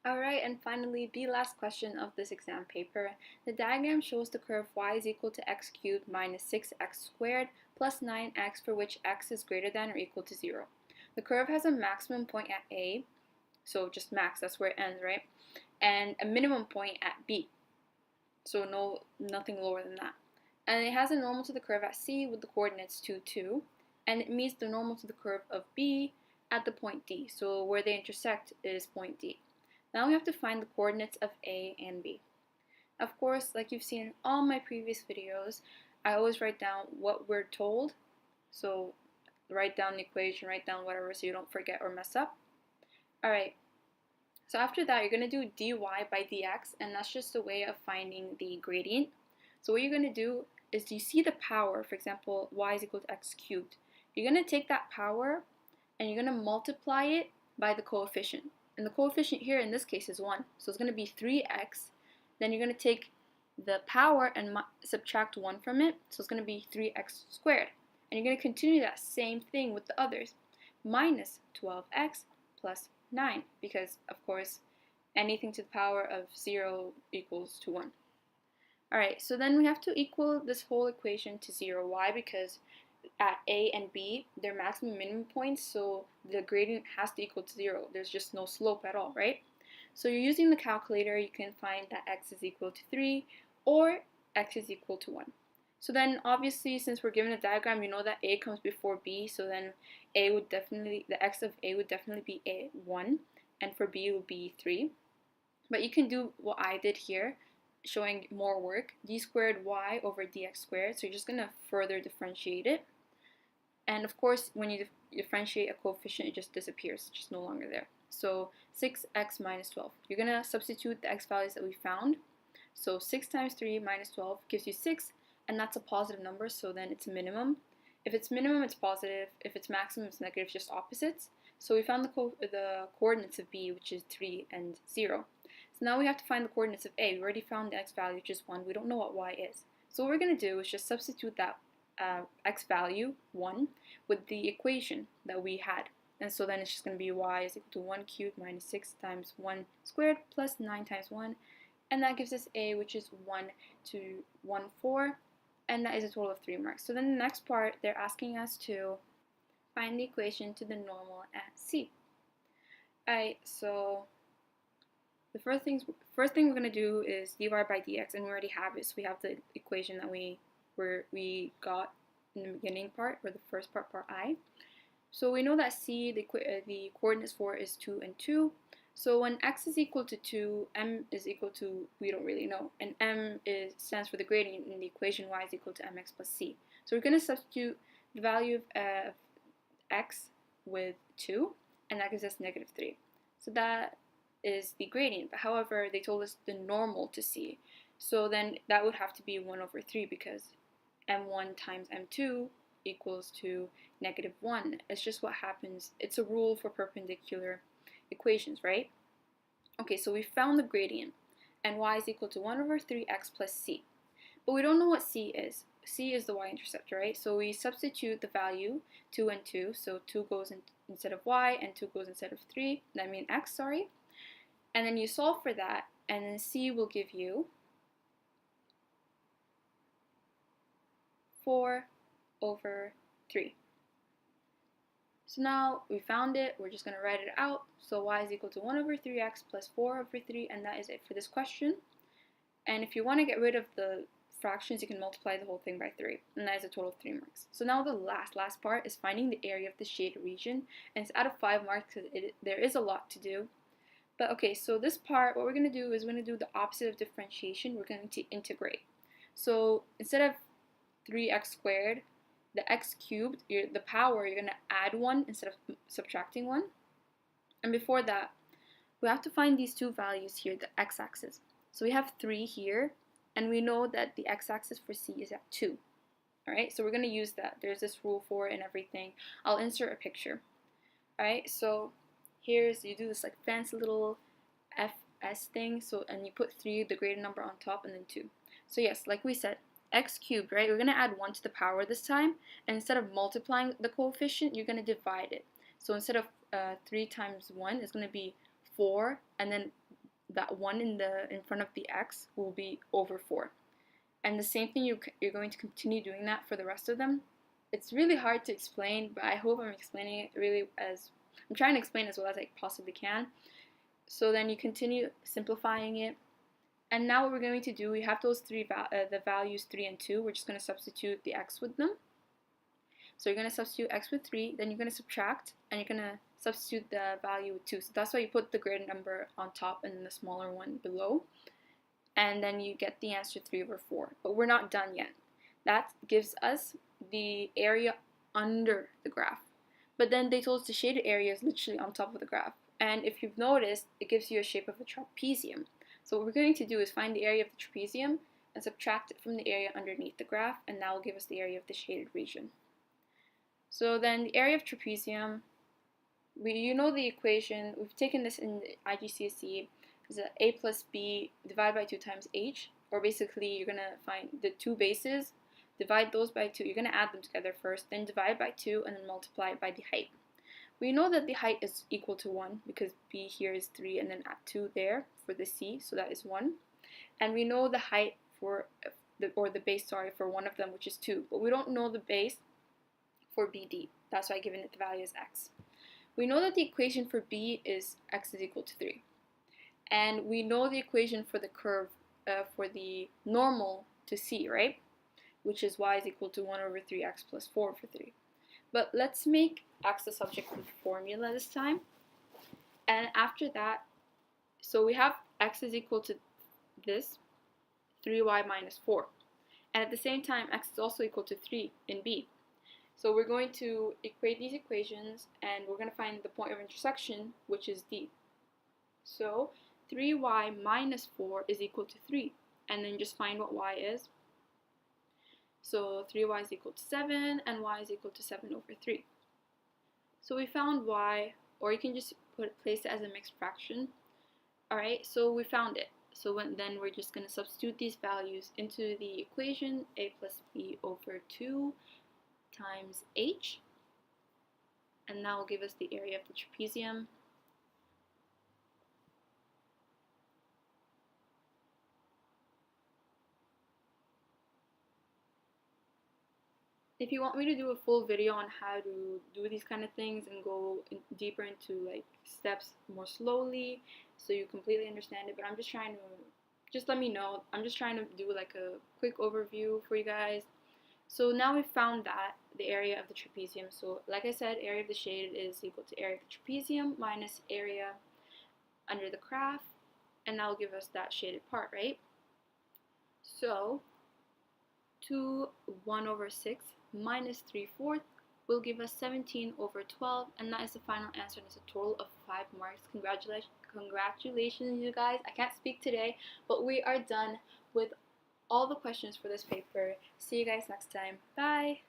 Alright, and finally, the last question of this exam paper. The diagram shows the curve y is equal to x cubed minus 6x squared plus 9x for which x is greater than or equal to 0. The curve has a maximum point at A, so just max, that's where it ends, right? And a minimum point at B, so nothing lower than that. And it has a normal to the curve at C with the coordinates 2, 2, and it meets the normal to the curve of B at the point D, so where they intersect is point D. Now we have to find the coordinates of A and B. Of course, like you've seen in all my previous videos, I always write down what we're told. So write down the equation, write down whatever so you don't forget or mess up. Alright, so after that you're going to do dy by dx, and that's just a way of finding the gradient. So what you're going to do is, do you see the power, for example, y is equal to x cubed? You're going to take that power and you're going to multiply it by the coefficient. And the coefficient here in this case is 1. So it's going to be 3x. Then you're going to take the power and subtract 1 from it. So it's going to be 3x squared. And you're going to continue that same thing with the others. Minus 12x plus 9. Because, of course, anything to the power of 0 equals to 1. Alright, so then we have to equal this whole equation to 0. Why? Because at A and B, they're maximum and minimum points, so the gradient has to equal to 0. There's just no slope at all, right? So you're using the calculator, you can find that x is equal to 3 or x is equal to 1. So then obviously, since we're given a diagram, you know that A comes before B, so then the x of A would definitely be 1, and for B it would be 3. But you can do what I did here, showing more work, d squared y over dx squared. So you're just going to further differentiate it. And of course, when you differentiate a coefficient, it just disappears. It's just no longer there. So 6x minus 12. You're going to substitute the x values that we found. So 6 times 3 minus 12 gives you 6, and that's a positive number, so then it's a minimum. If it's minimum, it's positive. If it's maximum, it's negative, just opposites. So we found the coordinates of B, which is 3 and 0. So now we have to find the coordinates of A. We already found the x value, which is 1. We don't know what y is. So what we're going to do is just substitute that x value, 1, with the equation that we had. And so then it's just going to be y is equal to 1 cubed minus 6 times 1 squared plus 9 times 1. And that gives us A, which is 1 to 1, 4. And that is a total of 3 marks. So then the next part, they're asking us to find the equation to the normal at C. Alright, so the first thing we're going to do is dy by dx, and we already have it. So we have the equation that we got in the beginning part, or the first part, part I. So we know that C, the coordinates for is 2 and 2. So when x is equal to 2, m is equal to, we don't really know, and m stands for the gradient in the equation y is equal to mx plus c. So we're going to substitute the value of x with 2, and that gives us negative 3. So that is the gradient, but however, they told us the normal to c. So then that would have to be 1 over 3, because m1 times m2 equals to negative 1. It's just what happens. It's a rule for perpendicular equations, right? Okay, so we found the gradient, and y is equal to 1 over 3x plus c. But we don't know what c is. C is the y-intercept, right? So we substitute the value 2 and 2. So 2 goes instead of y, and 2 goes instead of 3. I mean x, sorry. And then you solve for that, and then c will give you 4 over 3. So now we found it, we're just going to write it out. So y is equal to 1 over 3x plus 4 over 3, and that is it for this question. And if you want to get rid of the fractions, you can multiply the whole thing by 3, and that is a total of 3 marks. So now the last part is finding the area of the shaded region, and it's out of 5 marks because there is a lot to do. But okay, so this part, what we're going to do is we're going to do the opposite of differentiation. We're going to integrate. So instead of 3x squared, the x cubed, the power, you're going to add 1 instead of subtracting 1. And before that, we have to find these two values here, the x-axis. So we have 3 here, and we know that the x-axis for C is at 2. Alright, so we're going to use that. There's this rule for it and everything. I'll insert a picture. Alright, so you do this like fancy little FS thing, so, and you put 3, the greater number on top, and then 2. So yes, like we said, x cubed, right? We're going to add 1 to the power this time, and instead of multiplying the coefficient, you're going to divide it. So instead of 3 times 1, it's going to be 4, and then that 1 in front of the x will be over 4. And the same thing, you're going to continue doing that for the rest of them. It's really hard to explain, but I hope I'm explaining it really as I'm trying to explain as well as I possibly can. So then you continue simplifying it. And now what we're going to do, we have those the values 3 and 2. We're just going to substitute the x with them. So you're going to substitute x with 3, then you're going to subtract, and you're going to substitute the value with 2. So that's why you put the greater number on top and then the smaller one below. And then you get the answer 3 over 4. But we're not done yet. That gives us the area under the graph. But then they told us the shaded area is literally on top of the graph. And if you've noticed, it gives you a shape of a trapezium. So what we're going to do is find the area of the trapezium and subtract it from the area underneath the graph, and that will give us the area of the shaded region. So then the area of trapezium, you know the equation, we've taken this in the IGCSE, is a plus b divided by 2 times h, or basically you're going to find the two bases, divide those by 2, you're going to add them together first, then divide by 2, and then multiply it by the height. We know that the height is equal to 1 because b here is 3, and then add 2 there for the c, so that is 1. And we know the height for the base, for one of them, which is 2, but we don't know the base for BD. That's why I've given it the value as x. We know that the equation for b is x is equal to 3. And we know the equation for the curve for the normal to c, right? Which is y is equal to 1 over 3x plus 4 over 3. But let's make x the subject of the formula this time. And after that, so we have x is equal to this, 3y minus 4. And at the same time, x is also equal to 3 in b. So we're going to equate these equations, and we're going to find the point of intersection, which is d. So 3y minus 4 is equal to 3. And then just find what y is. So 3y is equal to 7, and y is equal to 7 over 3. So we found y, or you can just place it as a mixed fraction. Alright, so we found it. So then we're just going to substitute these values into the equation, a plus b over 2 times h. And that will give us the area of the trapezium. If you want me to do a full video on how to do these kind of things and go deeper into like steps more slowly so you completely understand it, but I'm just trying to, just let me know. I'm just trying to do like a quick overview for you guys. So now we've found that the area of the trapezium, so like I said, area of the shaded is equal to area of the trapezium minus area under the graph, and that will give us that shaded part, right? So 1 over 6 minus 3/4 will give us 17 over 12, and that is the final answer, and it's a total of 5 marks. Congratulations, you guys. I can't speak today, but we are done with all the questions for this paper. See you guys next time. Bye.